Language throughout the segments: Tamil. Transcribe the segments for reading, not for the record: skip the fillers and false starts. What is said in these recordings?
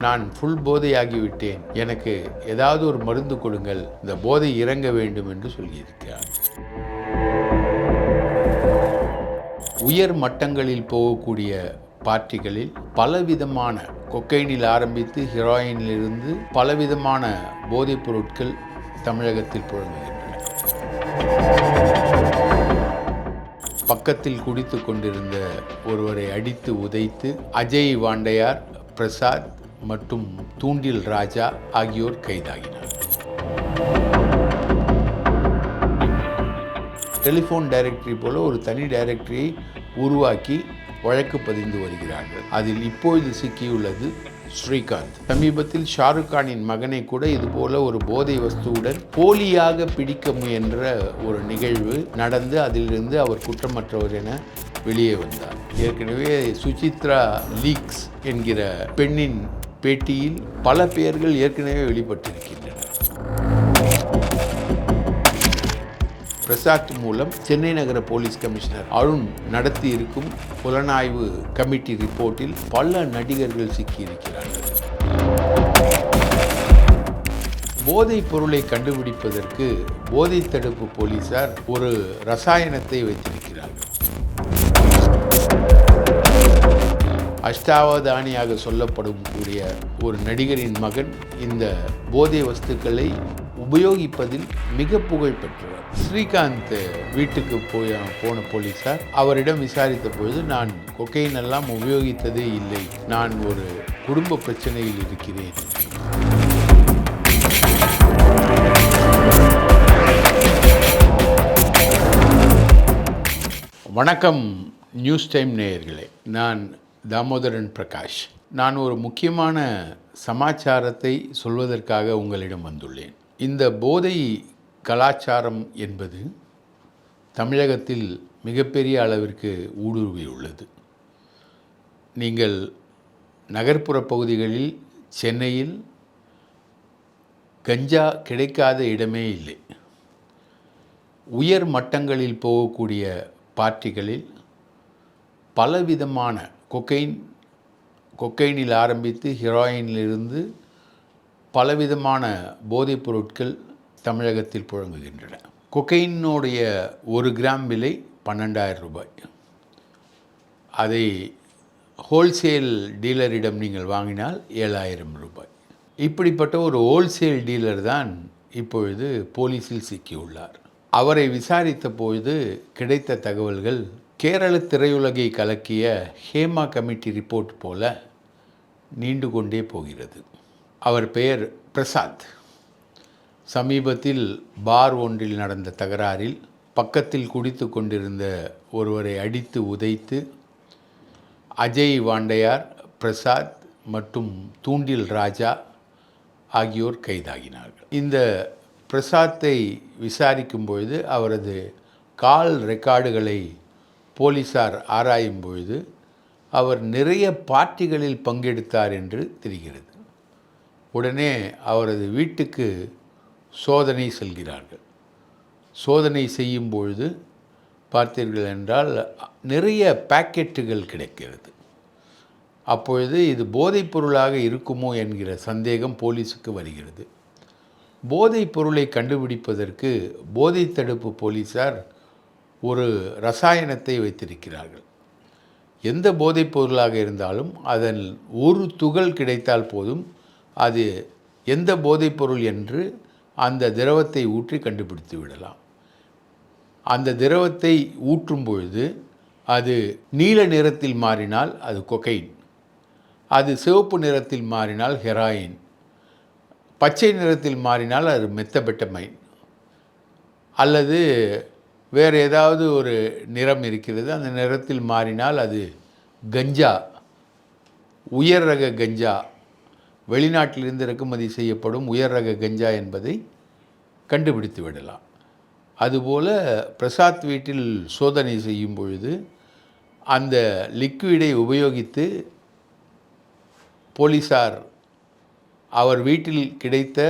நான் ஃபுல் போதையாகிவிட்டேன், எனக்கு ஏதாவது ஒரு மருந்து கொடுங்கள், இந்த போதை இறங்க வேண்டும் என்று சொல்லியிருக்கிறார். உயர் மட்டங்களில் போகக்கூடிய பார்ட்டிகளில் பலவிதமான கொக்கைனில் ஆரம்பித்து ஹெராயினிலிருந்து பலவிதமான போதைப் பொருட்கள் தமிழகத்தில் புழங்குகின்றன. பக்கத்தில் குடித்து கொண்டிருந்த ஒருவரை அடித்து உதைத்து அஜய் வாண்டையார், பிரசாத் மற்றும் தூண்டில் ராஜா ஆகியோர் கைதாகினார். டெலிஃபோன் டைரக்டரி போல ஒரு தனி டைரக்டரியை உருவாக்கி வழக்கு பதிந்து வருகிறார்கள். அதில் இப்பொழுது சிக்கியுள்ளது ஸ்ரீகாந்த். சமீபத்தில் ஷாருக் கானின் மகனை கூட இதுபோல ஒரு போதை வஸ்துவுடன் போலியாக பிடிக்க முயன்ற ஒரு நிகழ்வு நடந்து அதிலிருந்து அவர் குற்றமற்றவர் என வெளியே வந்தார். ஏற்கனவே சுசித்ரா லீக்ஸ் என்கிற பெண்ணின் பேட்டியில் பல பெயர்கள் ஏற்கனவே வெளிப்பட்டிருக்கின்றன. பிரசாத் மூலம் சென்னை நகர போலீஸ் கமிஷனர் அருண் நடத்தி இருக்கும் புலனாய்வு கமிட்டி ரிப்போர்ட்டில் பல நடிகர்கள் சிக்கியிருக்கிறார்கள். போதைப் பொருளை கண்டுபிடிப்பதற்கு போதை தடுப்பு போலீசார் ஒரு ரசாயனத்தை வைத்திருக்கிறார்கள். அஷ்டாவதானியாக சொல்லப்படும் கூடிய ஒரு நடிகரின் மகன் இந்த போதை வஸ்துக்களை உபயோகிப்பதில் மிக புகழ் பெற்றவர். ஸ்ரீகாந்த் வீட்டுக்கு போன போலீசார் அவரிடம் விசாரித்த பொழுது, நான் கொக்கைன் எல்லாம் உபயோகித்ததே இல்லை, நான் ஒரு குடும்ப பிரச்சனையில் இருக்கிறேன். வணக்கம் நியூஸ் டைம் நேயர்களே, நான் தாமோதரன் பிரகாஷ். நான் ஒரு முக்கியமான சமாச்சாரத்தை சொல்வதற்காக உங்களிடம் வந்துள்ளேன். இந்த போதை கலாச்சாரம் என்பது தமிழகத்தில் மிகப்பெரிய அளவிற்கு ஊடுருவியுள்ளது. நீங்கள் நகர்ப்புற பகுதிகளில் சென்னையில் கஞ்சா கிடைக்காத இடமே இல்லை. உயர் மட்டங்களில் போகக்கூடிய பார்ட்டிகளில் பலவிதமான கொக்கைனில் ஆரம்பித்து ஹெராயினிலிருந்து பலவிதமான போதைப் பொருட்கள் தமிழகத்தில் புழங்குகின்றன. கொக்கைனுடைய 1 கிராம் விலை 12,000 ரூபாய். அதை ஹோல்சேல் டீலரிடம் நீங்கள் வாங்கினால் 7,000 ரூபாய். இப்படிப்பட்ட ஒரு ஹோல்சேல் டீலர் தான் இப்பொழுது போலீஸில் சிக்கியுள்ளார். அவரை விசாரித்த பொழுது கிடைத்த தகவல்கள் கேரள திரையுலகை கலக்கிய ஹேமா கமிட்டி ரிப்போர்ட் போல நீண்டு கொண்டே போகிறது. அவர் பெயர் பிரசாத். சமீபத்தில் பார் ஒன்றில் நடந்த தகராறில் பக்கத்தில் குடித்து கொண்டிருந்த ஒருவரை அடித்து உதைத்து அஜய் வாண்டையார், பிரசாத் மற்றும் தூண்டில் ராஜா ஆகியோர் கைதாகினார்கள். இந்த பிரசாத்தை விசாரிக்கும் பொழுது அவரது கால் ரெக்கார்டுகளை போலீசார் ஆராயும் பொழுது அவர் நிறைய பார்ட்டிகளில் பங்கெடுத்தார் என்று தெரிகிறது. உடனே அவரது வீட்டுக்கு சோதனை செல்கிறார்கள். சோதனை செய்யும் பொழுது பார்த்தீர்கள் என்றால் நிறைய பாக்கெட்டுகள் கிடைக்கிறது. அப்பொழுது இது போதைப் பொருளாக இருக்குமோ என்கிற சந்தேகம் போலீஸுக்கு வருகிறது. போதைப் பொருளை கண்டுபிடிப்பதற்கு போதை தடுப்பு போலீசார் ஒரு ரசாயனத்தை வைத்திருக்கிறார்கள். எந்த போதைப் பொருளாக இருந்தாலும் அதன் ஒரு துகள் கிடைத்தால் போதும், அது எந்த போதைப் பொருள் என்று அந்த திரவத்தை ஊற்றி கண்டுபிடித்து விடலாம். அந்த திரவத்தை ஊற்றும் பொழுது அது நீல நிறத்தில் மாறினால் அது கொக்கைன், அது சிவப்பு நிறத்தில் மாறினால் ஹெராயின், பச்சை நிறத்தில் மாறினால் அது மெத்தபெட்டமைன், அல்லது வேறு ஏதாவது ஒரு நிறம் இருக்கிறது, அந்த நிறத்தில் மாறினால் அது கஞ்சா, உயர் ரக கஞ்சா, வெளிநாட்டிலிருந்து இறக்குமதி செய்யப்படும் உயர் ரக கஞ்சா என்பதை கண்டுபிடித்து விடலாம். அதுபோல் பிரசாத் வீட்டில் சோதனை செய்யும் பொழுது அந்த லிக்விடை உபயோகித்து போலீசார் அவர் வீட்டில் கிடைத்த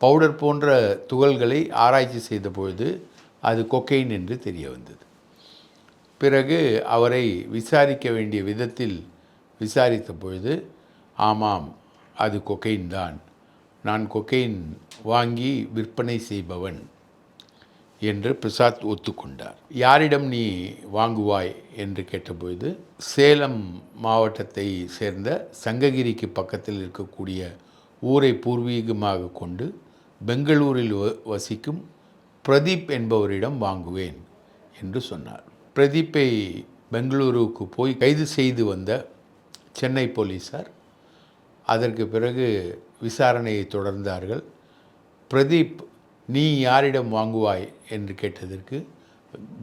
பவுடர் போன்ற துகள்களை ஆராய்ச்சி செய்த பொழுது அது கொக்கைன் என்று தெரிய வந்தது. பிறகு அவரை விசாரிக்க வேண்டிய விதத்தில் விசாரித்த பொழுது, ஆமாம் அது கொக்கைன் தான், நான் கொக்கைன் வாங்கி விற்பனை செய்பவன் என்று பிரசாத் ஒத்துக்கொண்டார். யாரிடம் நீ வாங்குவாய் என்று கேட்டபொழுது, சேலம் மாவட்டத்தை சேர்ந்த சங்ககிரிக்கு பக்கத்தில் இருக்கக்கூடிய ஊரை பூர்வீகமாக கொண்டு பெங்களூரில் வசிக்கும் பிரதீப் என்பவரிடம் வாங்குவேன் என்று சொன்னார். பிரதீப்பை பெங்களூருக்கு போய் கைது செய்து வந்த சென்னை போலீஸார் அதற்கு பிறகு விசாரணையை தொடர்ந்தார்கள். பிரதீப் நீ யாரிடம் வாங்குவாய் என்று கேட்டதற்கு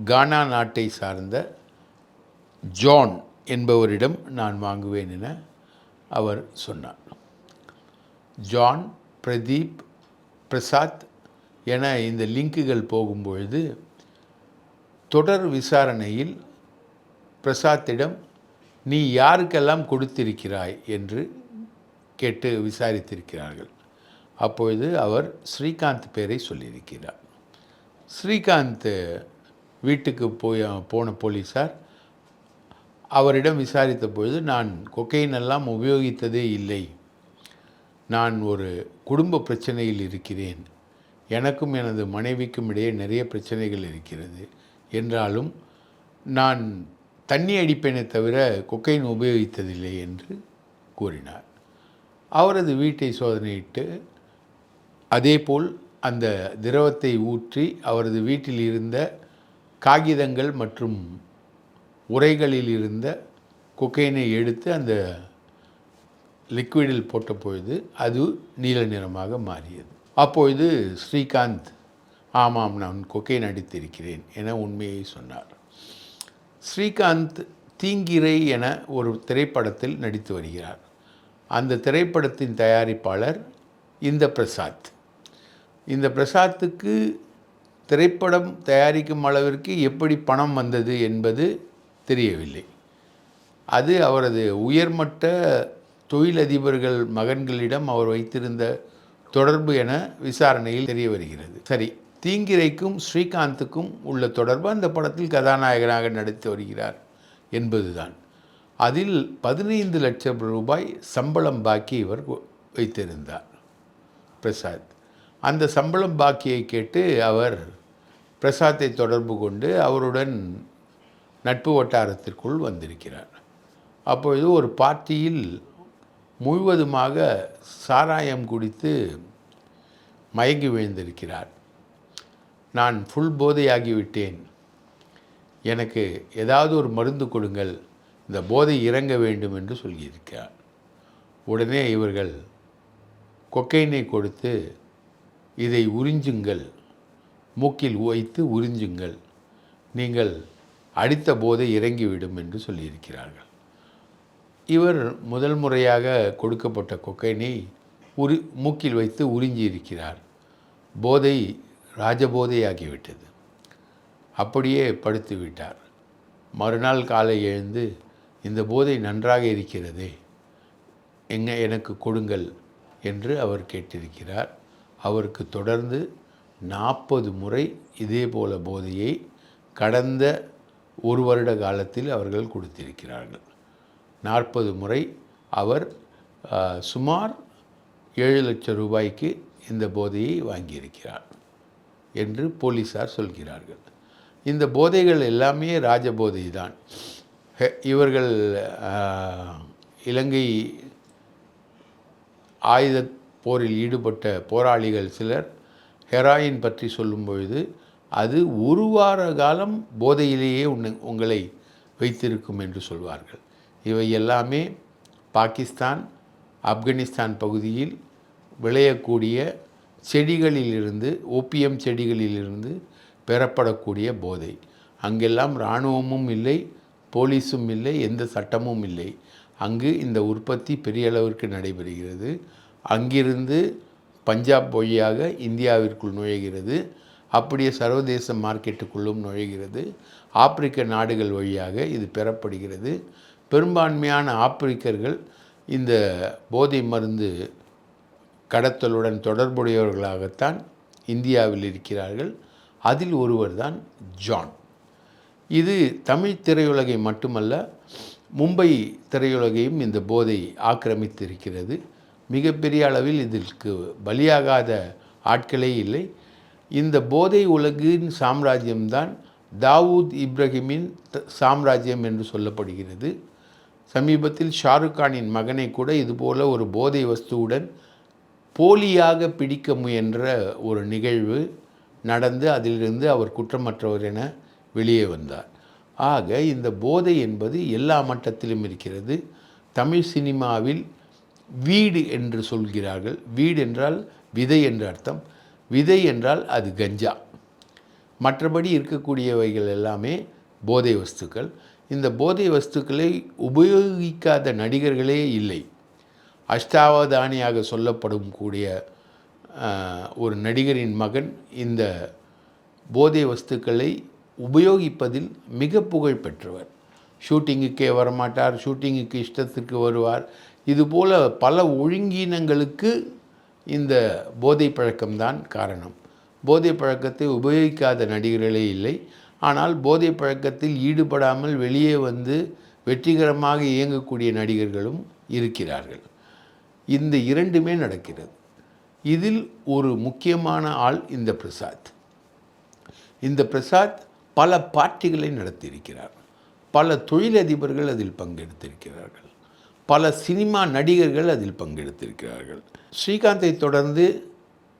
கானா நாட்டை சார்ந்த ஜான் என்பவரிடம் நான் வாங்குவேன் என அவர் சொன்னார். ஜான், பிரதீப், பிரசாத் என இந்த லிங்குகள் போகும்பொழுது தொடர் விசாரணையில் பிரசாத்திடம் நீ யாருக்கெல்லாம் கொடுத்திருக்கிறாய் என்று கேட்டு விசாரித்திருக்கிறார்கள். அப்பொழுது அவர் ஸ்ரீகாந்த் பேரை சொல்லியிருக்கிறார். ஸ்ரீகாந்த் வீட்டுக்கு போன போலீஸார் அவரிடம் விசாரித்த பொழுது நான் கொக்கைன் எல்லாம் உபயோகித்ததே இல்லை, நான் ஒரு குடும்ப பிரச்சனையில் இருக்கிறேன், எனக்கும் எனது மனைவிக்கும் இடையே நிறைய பிரச்சனைகள் இருக்கிறது, என்றாலும் நான் தண்ணி அடிப்பேனே தவிர கொக்கைன் உபயோகித்ததில்லை என்று கூறினார். அவரது வீட்டை சோதனையிட்டு அதேபோல் அந்த திரவத்தை ஊற்றி அவரது வீட்டில் இருந்த காகிதங்கள் மற்றும் உரைகளில் இருந்த கொக்கைனை எடுத்து அந்த லிக்விடில் போட்ட பொழுது அது நீல நிறமாக மாறியது. அப்பொழுது ஸ்ரீகாந்த் ஆமாம் நான் கொக்கைன் அடித்திருக்கிறேன் என உண்மையை சொன்னார். ஸ்ரீகாந்த் தீங்கிரை என ஒரு திரைப்படத்தில் நடித்து வருகிறார். அந்த திரைப்படத்தின் தயாரிப்பாளர் இந்த பிரசாத். இந்த பிரசாத்துக்கு திரைப்படம் தயாரிக்கும் அளவிற்கு எப்படி பணம் வந்தது என்பது தெரியவில்லை. அது அவரது உயர்மட்ட தொழிலதிபர்கள் மகன்களிடம் அவர் வைத்திருந்த தொடர்பு என விசாரணையில் தெரிய வருகிறது. சரி, தீங்கிரைக்கும் ஸ்ரீகாந்துக்கும் உள்ள தொடர்பு அந்த படத்தில் கதாநாயகனாக நடித்து வருகிறார் என்பதுதான். அதில் 15 லட்சம் ரூபாய் சம்பளம் பாக்கி இவர் வைத்திருந்தார் பிரசாத். அந்த சம்பளம் பாக்கியை கேட்டு அவர் பிரசாத்தை தொடர்பு கொண்டு அவருடன் நட்பு வட்டாரத்திற்குள் வந்திருக்கிறார். அப்பொழுது ஒரு பார்ட்டியில் முழுவதுமாக சாராயம் குடித்து மயங்கி விழுந்திருக்கிறார். நான் ஃபுல் போதையாகிவிட்டேன், எனக்கு ஏதாவது ஒரு மருந்து கொடுங்கள், இந்த போதை இறங்க வேண்டும் என்று சொல்லியிருக்கிறார். உடனே இவர்கள் கொக்கைனை கொடுத்து இதை உறிஞ்சுங்கள், மூக்கில் வைத்து உறிஞ்சுங்கள், நீங்கள் அடித்த போதை இறங்கிவிடும் என்று சொல்லியிருக்கிறார்கள். இவர் முதல் முறையாக கொடுக்கப்பட்ட கொக்கைனை மூக்கில் வைத்து உறிஞ்சியிருக்கிறார். போதை ராஜபோதையாகிவிட்டது. அப்படியே படுத்து விட்டார். மறுநாள் காலை எழுந்து இந்த போதை நன்றாக இருக்கிறதே, எனக்கு கொடுங்கள் என்று அவர் கேட்டிருக்கிறார். அவருக்கு தொடர்ந்து 40 முறை இதே போல போதையை கடந்த ஒரு வருட காலத்தில் அவர்கள் கொடுத்திருக்கிறார்கள். 40 முறை அவர் சுமார் 7 லட்சம் ரூபாய்க்கு இந்த போதையை வாங்கியிருக்கிறார் என்று போலீஸார் சொல்கிறார்கள். இந்த போதைகள் எல்லாமே ராஜபோதை தான். இவர்கள் இலங்கை ஆயுத போரில் ஈடுபட்ட போராளிகள் சிலர் ஹெராயின் பற்றி சொல்லும் பொழுது அது ஒரு வார காலம் போதையிலேயே உங்களை வைத்திருக்கும் என்று சொல்வார்கள். இவை எல்லாமே பாகிஸ்தான், ஆப்கானிஸ்தான் பகுதியில் விளையக்கூடிய செடிகளிலிருந்து, ஓபியம் செடிகளிலிருந்து பெறப்படக்கூடிய போதை. அங்கெல்லாம் இராணுவமும் இல்லை, போலீஸும் இல்லை, எந்த சட்டமும் இல்லை. அங்கு இந்த உற்பத்தி பெரிய அளவிற்கு நடைபெறுகிறது. அங்கிருந்து பஞ்சாப் வழியாக இந்தியாவிற்குள் நுழைகிறது. அப்படியே சர்வதேச மார்க்கெட்டுக்குள்ளும் நுழைகிறது. ஆப்பிரிக்க நாடுகள் வழியாக இது பெறப்படுகிறது. பெரும்பான்மையான ஆப்பிரிக்கர்கள் இந்த போதை மருந்து கடத்தலுடன் தொடர்புடையவர்களாகத்தான் இந்தியாவில் இருக்கிறார்கள். அதில் ஒருவர் தான் ஜான். இது தமிழ் திரையுலகை மட்டுமல்ல, மும்பை திரையுலகையும் இந்த போதை ஆக்கிரமித்து இருக்கிறது. மிகப்பெரிய அளவில் இதற்கு பலியாகாத ஆட்களே இல்லை. இந்த போதை உலகின் சாம்ராஜ்யம்தான் தாவூத் இப்ராஹிமின் சாம்ராஜ்யம் என்று சொல்லப்படுகிறது. சமீபத்தில் ஷாருக் கானின் மகனை கூட இதுபோல ஒரு போதை வஸ்துவுடன் போலியாக பிடிக்க முயன்ற ஒரு நிகழ்வு நடந்து அதிலிருந்து அவர் குற்றமற்றவர் என வெளியே வந்தார். ஆக இந்த போதை என்பது எல்லா மட்டத்திலும் இருக்கிறது. தமிழ் சினிமாவில் வீடு என்று சொல்கிறார்கள். வீடு என்றால் விதை என்ற அர்த்தம். விதை என்றால் அது கஞ்சா. மற்றபடி இருக்கக்கூடியவைகள் எல்லாமே போதை வஸ்துக்கள். இந்த போதை வஸ்துக்களை உபயோகிக்காத நடிகர்களே இல்லை. அஷ்டாவதானியாக சொல்லப்படும் கூடிய ஒரு நடிகரின் மகன் இந்த போதை வஸ்துக்களை உபயோகிப்பதில் மிக புகழ் பெற்றவர். ஷூட்டிங்குக்கே வரமாட்டார், ஷூட்டிங்குக்கு இஷ்டத்திற்கு வருவார். இதுபோல் பல ஒழுங்கீனங்களுக்கு இந்த போதை பழக்கம்தான் காரணம். போதை பழக்கத்தை உபயோகிக்காத நடிகர்களே இல்லை. ஆனால் போதை பழக்கத்தில் ஈடுபடாமல் வெளியே வந்து வெற்றிகரமாக இயங்கக்கூடிய நடிகர்களும் இருக்கிறார்கள். இந்த இரண்டுமே நடக்கிறது. இதில் ஒரு முக்கியமான ஆள் இந்த பிரசாத். இந்த பிரசாத் பல பார்ட்டிகளை நடத்தியிருக்கிறார். பல தொழிலதிபர்கள் அதில் பங்கெடுத்திருக்கிறார்கள். பல சினிமா நடிகர்கள் அதில் பங்கெடுத்திருக்கிறார்கள். ஸ்ரீகாந்தை தொடர்ந்து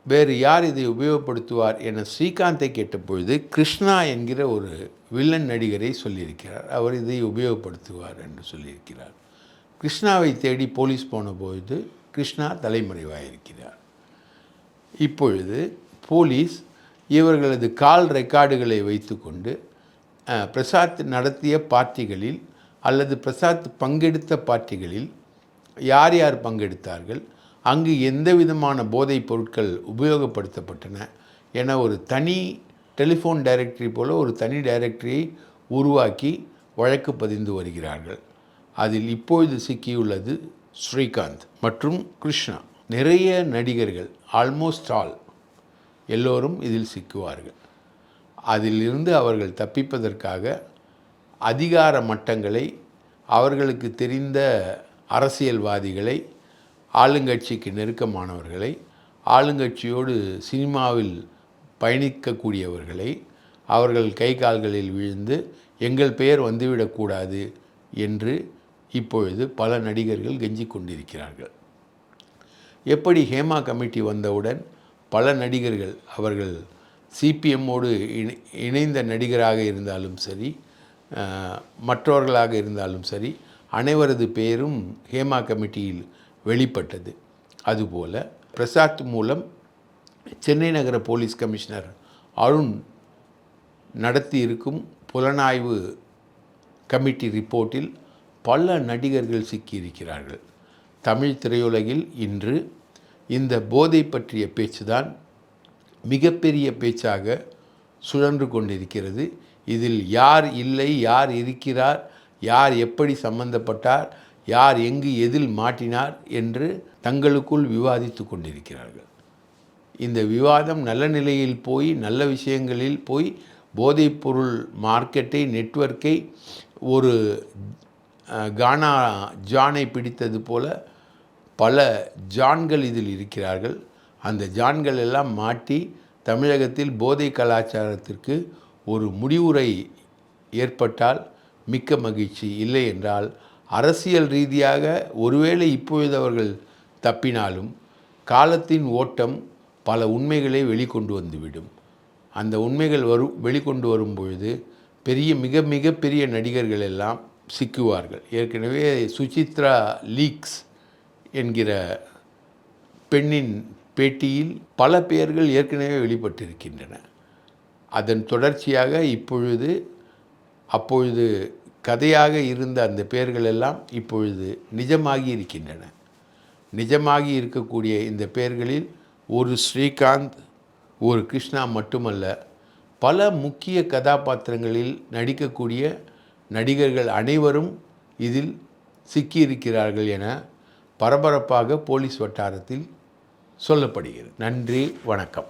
வேறு யார் இதை உபயோகப்படுத்துவார் என ஸ்ரீகாந்தை கேட்டபொழுது கிருஷ்ணா என்கிற ஒரு வில்லன் நடிகரை சொல்லியிருக்கிறார். அவர் இதை உபயோகப்படுத்துவார் என்று சொல்லியிருக்கிறார். கிருஷ்ணாவை தேடி போலீஸ் போனபொழுது கிருஷ்ணா தலைமறைவாயிருக்கிறார். இப்பொழுது போலீஸ் இவர்களது கால் ரெக்கார்டுகளை வைத்துக்கொண்டு பிரசாத் நடத்திய பார்ட்டிகளில் அல்லது பிரசாத் பங்கெடுத்த பார்ட்டிகளில் யார் யார் பங்கெடுத்தார்கள், அங்கு எந்த விதமான போதைப் பொருட்கள் உபயோகப்படுத்தப்பட்டன என ஒரு தனி டெலிஃபோன் டைரக்டரி போல ஒரு தனி டைரக்டரியை உருவாக்கி வழக்கு பதிந்து வருகிறார்கள். அதில் இப்பொழுது சிக்கியுள்ளது ஸ்ரீகாந்த் மற்றும் கிருஷ்ணா. நிறைய நடிகர்கள், ஆல்மோஸ்ட் ஆல் எல்லோரும் இதில் சிக்குவார்கள். அதிலிருந்து அவர்கள் தப்பிப்பதற்காக அதிகார மட்டங்களை, அவர்களுக்கு தெரிந்த அரசியல்வாதிகளை, ஆளுங்கட்சிக்கு நெருக்கமானவர்களை, ஆளுங்கட்சியோடு சினிமாவில் பயணிக்கக்கூடியவர்களை அவர்கள் கை கால்களில் விழுந்து எங்கள் பெயர் வந்துவிடக்கூடாது என்று இப்பொழுது பல நடிகர்கள் கெஞ்சி கொண்டிருக்கிறார்கள். எப்படி ஹேமா கமிட்டி வந்தவுடன் பல நடிகர்கள் அவர்கள் சிபிஎம்மோடு இணைந்த நடிகராக இருந்தாலும் சரி, மற்றவர்களாக இருந்தாலும் சரி, அனைவரது பெயரும் ஹேமா கமிட்டியில் வெளிப்பட்டது. அதுபோல பிரசாத் மூலம் சென்னை நகர போலீஸ் கமிஷனர் அருண் நடத்தி இருக்கும் புலனாய்வு கமிட்டி ரிப்போர்ட்டில் பல நடிகர்கள் சிக்கியிருக்கிறார்கள். தமிழ் திரையுலகில் இன்று இந்த போதை பற்றிய பேச்சுதான் மிகப்பெரிய பேச்சாக சுழன்று கொண்டிருக்கிறது. இதில் யார் இல்லை, யார் இருக்கிறார், யார் எப்படி சம்பந்தப்பட்டார், யார் எங்கு எதில் மாட்டினார் என்று தங்களுக்குள் விவாதித்து கொண்டிருக்கிறார்கள். இந்த விவாதம் நல்ல நிலையில் போய் நல்ல விஷயங்களில் போய் போதைப்பொருள் மார்க்கெட்டை, நெட்வொர்க்கை ஒரு கானா ஜானை பிடித்தது போல பல ஜான்கள் இதில் இருக்கிறார்கள். அந்த ஜான்கள் எல்லாம் மாட்டி தமிழகத்தில் போதை கலாச்சாரத்திற்கு ஒரு முடிவுரை ஏற்பட்டால் மிக்க மகிழ்ச்சி. இல்லை என்றால் அரசியல் ரீதியாக ஒருவேளை இப்பொழுது அவர்கள் தப்பினாலும் காலத்தின் ஓட்டம் பல உண்மைகளை வெளிக்கொண்டு வந்துவிடும். அந்த உண்மைகள் வெளிக்கொண்டு வரும் பொழுது மிக பெரிய நடிகர்கள் எல்லாம் சிக்குவார்கள். ஏற்கனவே சுசித்ரா லீக்ஸ் என்கிற பெண்ணின் பேட்டியில் பல பெயர்கள் ஏற்கனவே வெளிப்பட்டிருக்கின்றன. அதன் தொடர்ச்சியாக அப்பொழுது கதையாக இருந்த அந்த பெயர்கள் எல்லாம் இப்பொழுது நிஜமாகி இருக்கின்றன. நிஜமாகி இருக்கக்கூடிய இந்த பெயர்களில் ஒரு ஸ்ரீகாந்த், ஒரு கிருஷ்ணா மட்டுமல்ல, பல முக்கிய கதாபாத்திரங்களில் நடிக்கக்கூடிய நடிகர்கள் அனைவரும் இதில் சிக்கியிருக்கிறார்கள் என பரபரப்பாக போலீஸ் வட்டாரத்தில் சொல்லப்படுகிறது. நன்றி, வணக்கம்.